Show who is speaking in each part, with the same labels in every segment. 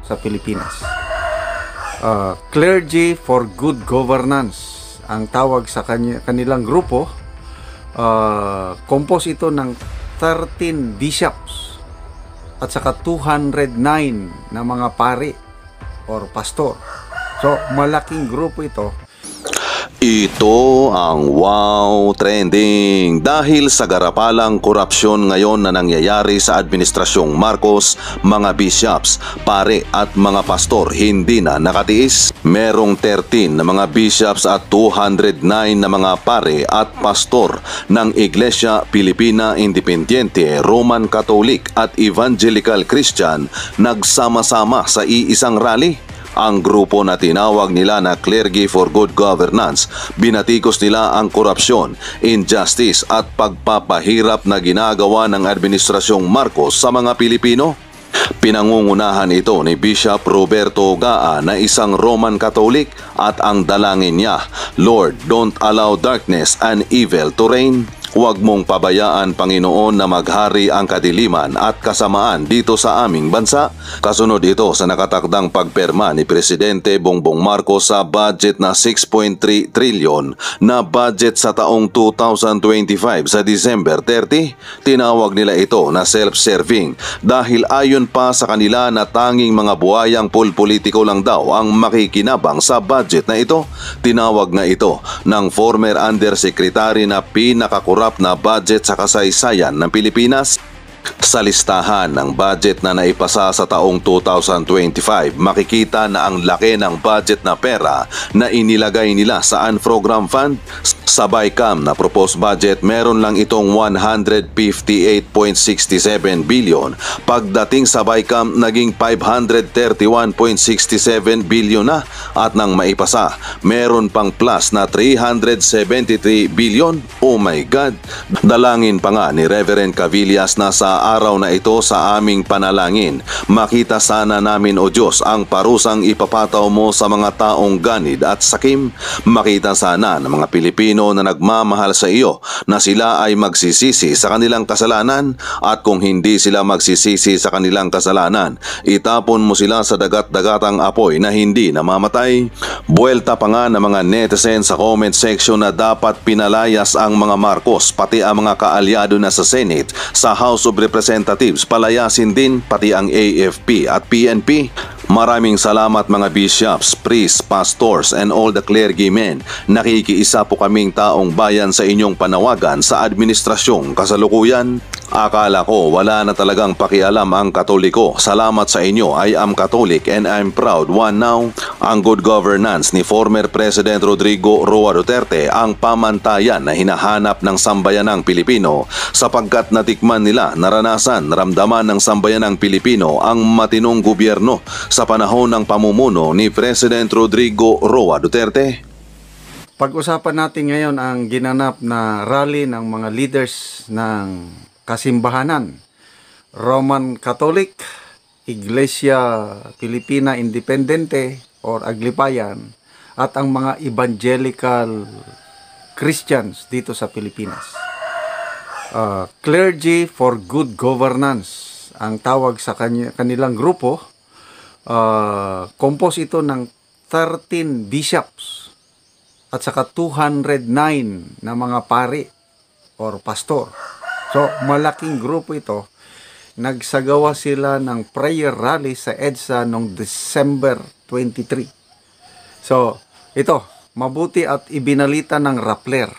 Speaker 1: sa Pilipinas. Clergy for Good Governance ang tawag sa kanilang grupo. Compose ito ng 13 bishops at saka 209 na mga pari or pastor. So malaking grupo ito.
Speaker 2: Ito ang Wow Trending dahil sa garapalang korupsyon ngayon na nangyayari sa Administrasyong Marcos, mga bishops, pare at mga pastor hindi na nakatiis. Merong 13 na mga bishops at 209 na mga pare at pastor ng Iglesia Pilipina Independiente, Roman Catholic at Evangelical Christian nagsama-sama sa iisang rally. Ang grupo na tinawag nila na Clergy for Good Governance, binatikos nila ang korupsyon, injustice at pagpapahirap na ginagawa ng Administrasyong Marcos sa mga Pilipino. Pinangungunahan ito ni Bishop Roberto Gaa na isang Roman Catholic at ang dalangin niya, Lord, don't allow darkness and evil to reign. Huwag mong pabayaan, Panginoon, na maghari ang kadiliman at kasamaan dito sa aming bansa. Kasunod ito sa nakatakdang pagperma ni Presidente Bongbong Marcos sa budget na 6.3 trilyon na budget sa taong 2025 sa December 30. Tinawag nila ito na self-serving dahil ayon pa sa kanila na tanging mga buhayang politiko lang daw ang makikinabang sa budget na ito. Tinawag nga ito ng former undersecretary na pinakakurap na budget sa kasaysayan ng Pilipinas. Sa listahan ng budget na naipasa sa taong 2025, makikita na ang laki ng budget na pera na inilagay nila sa unprogrammed fund. Sa BICAM na proposed budget, meron lang itong 158.67 billion. Pagdating sa BICAM, naging 531.67 billion na at nang maipasa, meron pang plus na 373 billion. Oh my God! Dalangin pa nga ni Reverend Cavillas na sa araw na ito sa aming panalangin, makita sana namin, O Diyos, ang parusang ipapataw mo sa mga taong ganid at sakim. Makita sana ng mga Pilipino na nagmamahal sa iyo na sila ay magsisisi sa kanilang kasalanan, at kung hindi sila magsisisi sa kanilang kasalanan, itapon mo sila sa dagat-dagatang apoy na hindi namamatay. Buwelta pa nga ng mga netizen sa comment section na dapat pinalayas ang mga Marcos, pati ang mga kaalyado na sa Senate, sa House of Representatives, palayasin din pati ang AFP at PNP. Maraming salamat mga bishops, priests, pastors, and all the clergymen. Nakikiisa po kaming taong bayan sa inyong panawagan sa administrasyong kasalukuyan. Akala ko wala na talagang pakialam ang Katoliko. Salamat sa inyo. I am Catholic and I'm proud one now. Ang good governance ni former President Rodrigo Roa Duterte ang pamantayan na hinahanap ng sambayanang Pilipino, sapagkat natikman nila, naranasan, naramdaman ng sambayanang Pilipino ang matinong gobyerno sa panahon ng pamumuno ni President Rodrigo Roa Duterte.
Speaker 1: Pag-usapan natin ngayon ang ginanap na rally ng mga leaders ng kasimbahanan, Roman Catholic, Iglesia Pilipina Independiente or Aglipayan, at ang mga Evangelical Christians dito sa Pilipinas. Clergy for Good Governance ang tawag sa kanilang grupo. Compose ito ng 13 bishops at saka 209 na mga pari or pastor. So, malaking grupo ito. Nagsagawa sila ng prayer rally sa EDSA noong December 23. So, ito, mabuti at ibinalita ng Rappler.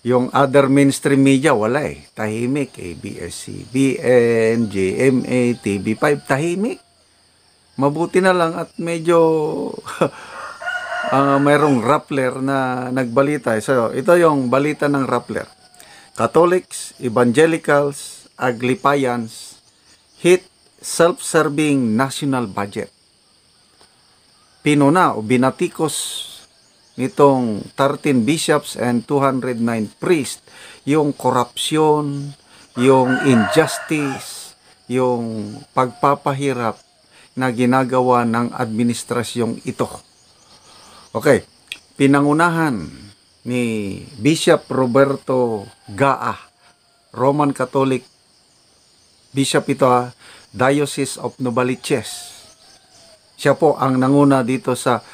Speaker 1: Yung other mainstream media, wala eh. Tahimik, ABS-CBN, GMA, TV5, tahimik. Mabuti na lang at medyo mayroong Rappler na nagbalita. So, ito yung balita ng Rappler. Catholics, Evangelicals, Aglipayans hit self-serving national budget. Pinuna o binatikos nitong 13 bishops and 209 priests yung korupsyon, yung injustice, yung pagpapahirap na ginagawa ng administrasyong ito. Okay, pinangunahan ni Bishop Roberto Gaa, Roman Catholic Bishop ito, Diocese of Novaliches. Siya po ang nanguna dito sa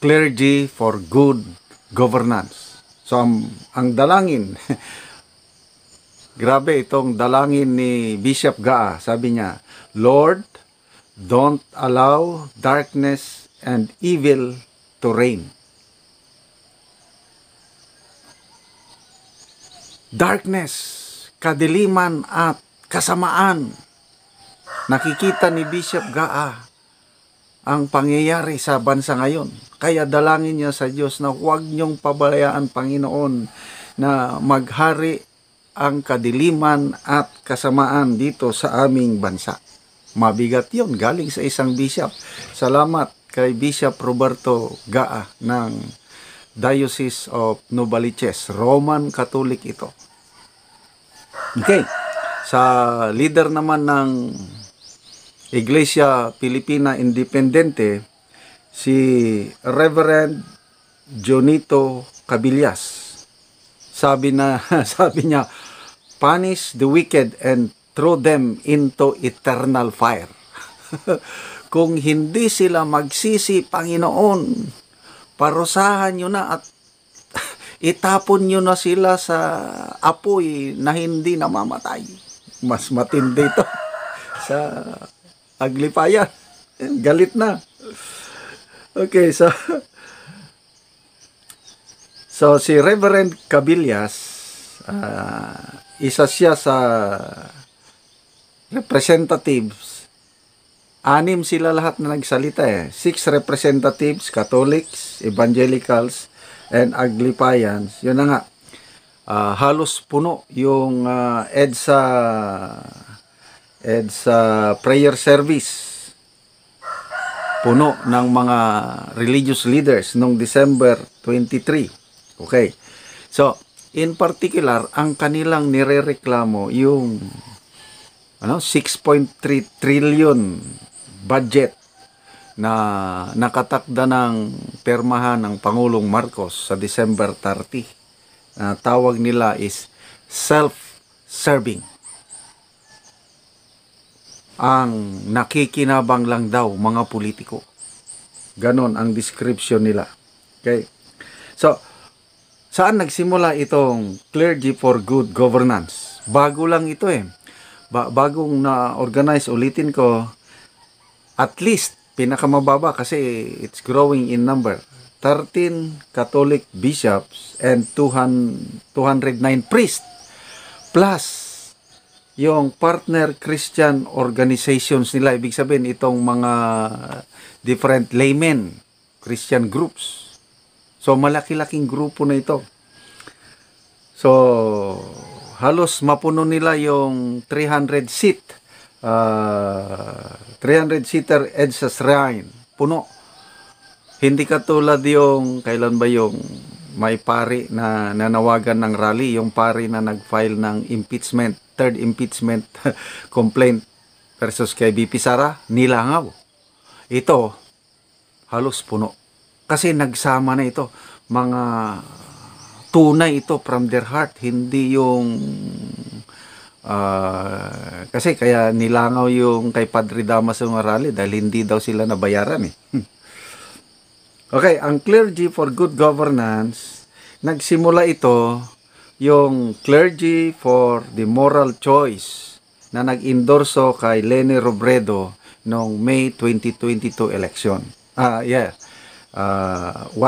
Speaker 1: Clergy for Good Governance. So, ang dalangin, grabe itong dalangin ni Bishop Gaa. Sabi niya, Lord, don't allow darkness and evil to reign. Darkness, kadiliman at kasamaan. Nakikita ni Bishop Gaa ang pangyayari sa bansa ngayon. Kaya dalangin niya sa Diyos na huwag niyong pabayaan, Panginoon, na maghari ang kadiliman at kasamaan dito sa aming bansa. Mabigat yun, galing sa isang bishop. Salamat kay Bishop Roberto Gaa ng Diocese of Novaliches. Roman Catholic ito. Okay. Sa leader naman ng Iglesia Pilipina Independente, si Reverend Jonito Cabillas. Sabi niya, punish the wicked and throw them into eternal fire. Kung hindi sila magsisi, Panginoon, parusahan nyo na at itapon nyo na sila sa apoy na hindi namamatay. Mas matindi ito sa Aglipayan. Galit na. Okay, so si Reverend Cabillas, isa siya sa representatives. 6 sila lahat na nagsalita 6 representatives, Catholics, Evangelicals, and Aglipayans. Yun na nga. Halos puno yung EDSA prayer service. Puno ng mga religious leaders noong December 23. Okay. So, in particular, ang kanilang nirereklamo yung 6.3 trillion budget na nakatakda ng permahan ng Pangulong Marcos sa December 30. Tawag nila is self-serving. Ang nakikinabang lang daw mga politiko. Ganon ang description nila. Okay. So, saan nagsimula itong Clergy for Good Governance? Bago lang ito bagong na-organize, ulitin ko, at least, pinakamababa kasi it's growing in number. 13 Catholic bishops and 209 priests. Plus, yung partner Christian organizations nila. Ibig sabihin, itong mga different laymen, Christian groups. So, malaki-laking grupo na ito. So, halos mapuno nila yung 300-seater EDSA Shrine. Puno. Hindi katulad yung, kailan ba yung may pari na nanawagan ng rally, yung pari na nag-file ng impeachment, third impeachment complaint versus kay BP Sara, nilangaw. Ito, halos puno. Kasi nagsama na ito. Mga tunay ito from their heart. Hindi yung kasi kaya nilangaw yung kay Padre Damas ng rally dahil hindi daw sila nabayaran Okay, ang Clergy for Good Governance, nagsimula ito yung Clergy for the Moral Choice na nag-endorso kay Leni Robredo noong May 2022 election. 1,200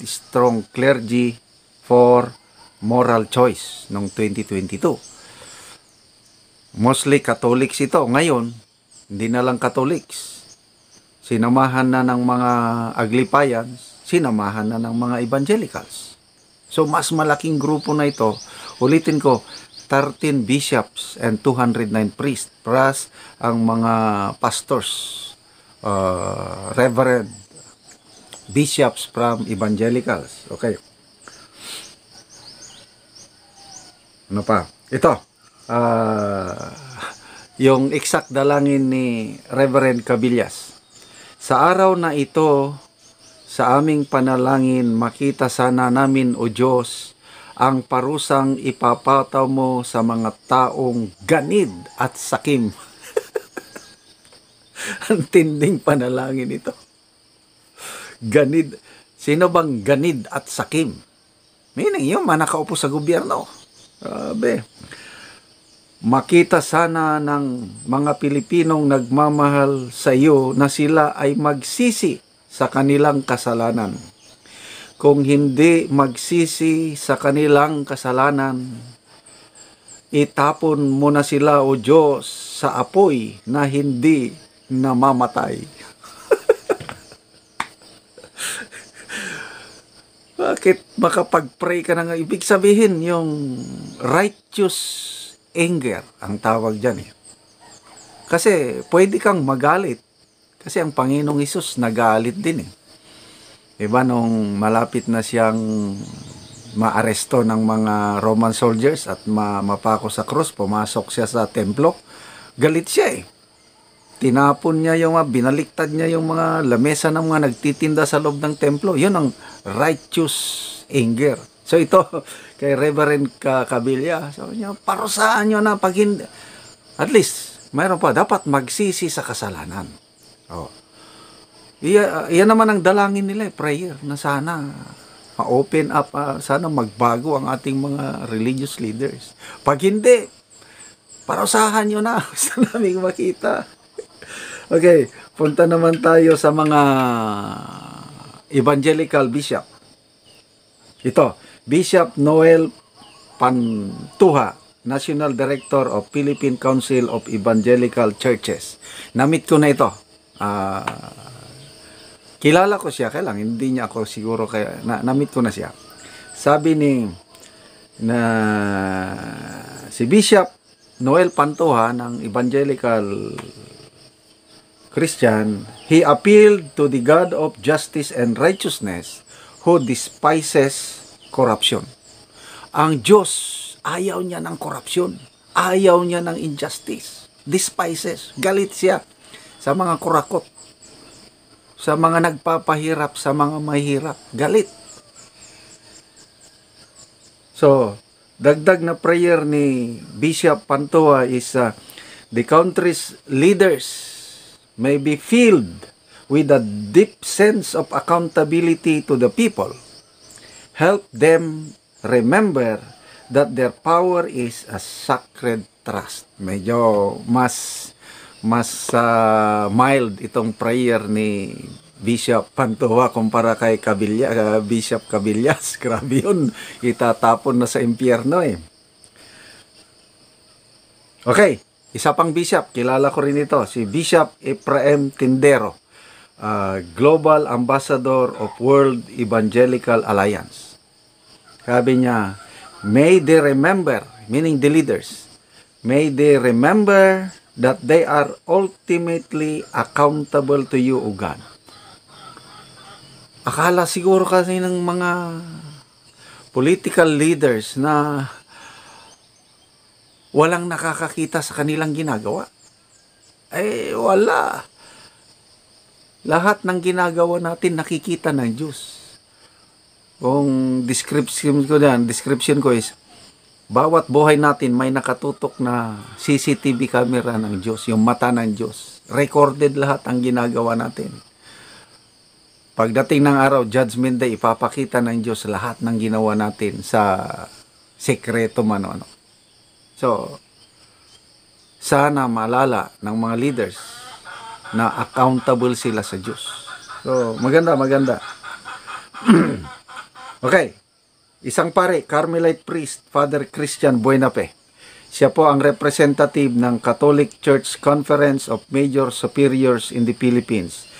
Speaker 1: strong clergy for moral choice noong 2022. Mostly Catholics ito. Ngayon, hindi na lang Catholics. Sinamahan na ng mga Aglipayans, sinamahan na ng mga Evangelicals. So, mas malaking grupo na ito. Ulitin ko, 13 bishops and 209 priests, plus ang mga pastors, reverend, bishops from Evangelicals. Okay. Ano pa? Ito. Yung exact dalangin ni Reverend Cabillas. Sa araw na ito, sa aming panalangin, makita sana namin, O Diyos, ang parusang ipapataw mo sa mga taong ganid at sakim. Ang tinding panalangin ito. Ganid. Sino bang ganid at sakim? Meaning yung manakaupo sa gobyerno. Sabi, makita sana ng mga Pilipinong nagmamahal sa iyo na sila ay magsisi sa kanilang kasalanan. Kung hindi magsisi sa kanilang kasalanan, itapon mo na sila, O Diyos, sa apoy na hindi namamatay. Bakit makapag-pray ka na nga? Ibig sabihin yung righteous anger ang tawag dyan eh. Kasi pwede kang magalit. Kasi ang Panginoong Hesus nagalit din eh. Diba nung malapit na siyang maaresto ng mga Roman soldiers at mapako sa krus, pumasok siya sa templo, galit siya eh. Tinapon niya yung binaliktad niya yung mga lamesa ng mga nagtitinda sa loob ng templo. Yun ang righteous anger. So ito, kay Reverend Cabilla, sabi niya, parusahan nyo na pag hindi. At least, mayroon pa, dapat magsisi sa kasalanan. Oh. Iyan naman ang dalangin nila, prayer, na sana ma-open up, sana magbago ang ating mga religious leaders. Pag hindi, parusahan nyo na. Gusto namin makita. Okay, punta naman tayo sa mga evangelical bishop. Ito, Bishop Noel Pantuha, National Director of Philippine Council of Evangelical Churches. Namit ko na ito. Kilala ko siya, kaya lang, hindi niya ako siguro, kaya namit ko na siya. Sabi si Bishop Noel Pantuha ng Evangelical Christian, he appealed to the God of justice and righteousness who despises corruption. Ang Diyos, ayaw niya ng corruption. Ayaw niya ng injustice. Despises. Galit siya sa mga kurakot. Sa mga nagpapahirap, sa mga mahirap. Galit. So, dagdag na prayer ni Bishop Pantuha is the country's leaders may be filled with a deep sense of accountability to the people. Help them remember that their power is a sacred trust. Medyo mas mild itong prayer ni Bishop Pantuha kumpara kay Bishop Cabillas. Grabe yun. Itatapon na sa impyerno eh. Okay. Isa pang bishop, kilala ko rin ito, si Bishop Ephraim Tindero, Global Ambassador of World Evangelical Alliance. Sabi niya, may they remember, meaning the leaders, may they remember that they are ultimately accountable to you, O God. Akala siguro kasi ng mga political leaders na walang nakakakita sa kanilang ginagawa. Eh, wala. Lahat ng ginagawa natin nakikita ng Diyos. Kung description ko is, bawat buhay natin may nakatutok na CCTV camera ng Diyos, yung mata ng Diyos. Recorded lahat ang ginagawa natin. Pagdating ng araw, Judgment Day, ipapakita ng Diyos lahat ng ginawa natin sa sekreto man o ano. So, sana malala ng mga leaders na accountable sila sa Diyos. So, maganda. Okay. Isang pare, Carmelite priest, Father Christian Buenape. Siya po ang representative ng Catholic Church Conference of Major Superiors in the Philippines.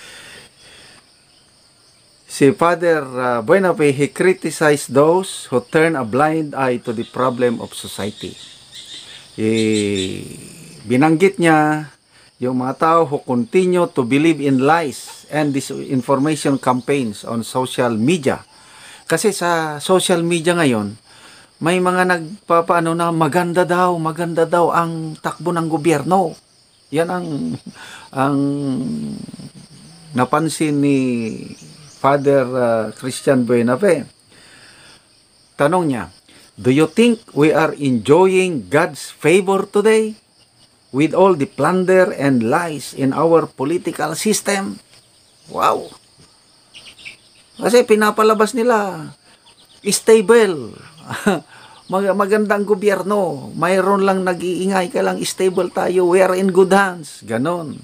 Speaker 1: Si Father Buenape, he criticized those who turn a blind eye to the problem of society. Binanggit niya yung mga tao who continue to believe in lies and disinformation campaigns on social media. Kasi sa social media ngayon, may mga nagpapaano na maganda daw ang takbo ng gobyerno. Yan ang napansin ni Father Christian Buenape. Tanong niya, do you think we are enjoying God's favor today? with all the plunder and lies in our political system. Wow! Kasi pinapalabas nila, stable. Magandang gobyerno. Mayroon lang nag-iingay ka lang, stable tayo. We are in good hands. Ganon.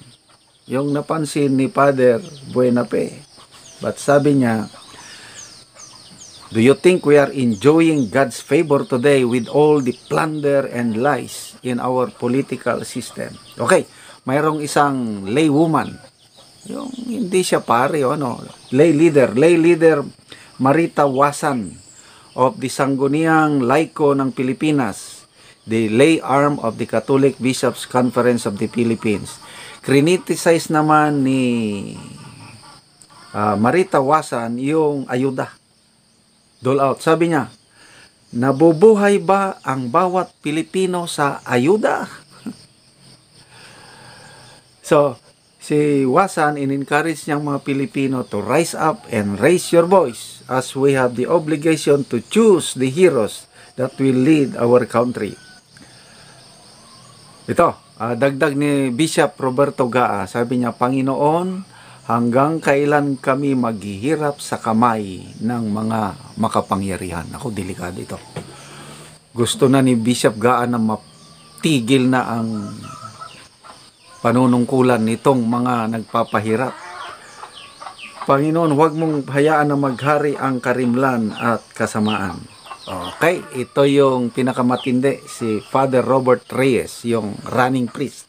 Speaker 1: Yung napansin ni Father Buenape. But sabi niya, do you think we are enjoying God's favor today with all the plunder and lies in our political system? Okay, mayroong isang laywoman. Yung hindi siya pare, lay leader Marita Wasan of the Sangguniang Laiko ng Pilipinas, the lay arm of the Catholic Bishops Conference of the Philippines. Criticize naman ni Marita Wasan yung ayuda. Dole out. Sabi niya, nabubuhay ba ang bawat Pilipino sa ayuda? So, si Wasan in-encourage niyang mga Pilipino to rise up and raise your voice as we have the obligation to choose the heroes that will lead our country. Ito, dagdag ni Bishop Roberto Gaa, sabi niya, Panginoon, hanggang kailan kami maghihirap sa kamay ng mga makapangyarihan? Ako, delikado ito. Gusto na ni Bishop Gaa na matigil na ang panunungkulan nitong mga nagpapahirap. Panginoon, huwag mong hayaan na maghari ang karimlan at kasamaan. Okay, ito yung pinakamatindi, si Father Robert Reyes, yung running priest.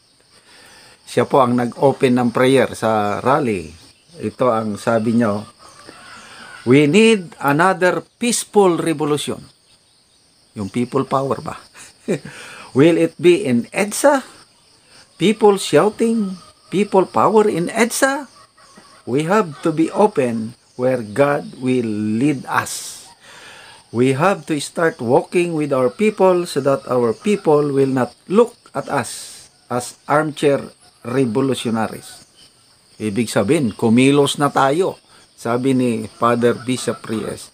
Speaker 1: Siya po ang nag-open ng prayer sa rally. Ito ang sabi niya, we need another peaceful revolution. Yung people power ba? Will it be in EDSA? People shouting, people power in EDSA? We have to be open where God will lead us. We have to start walking with our people so that our people will not look at us as armchair revolutionaries. Ibig sabihin, kumilos na tayo, sabi ni Father Bishop Reyes.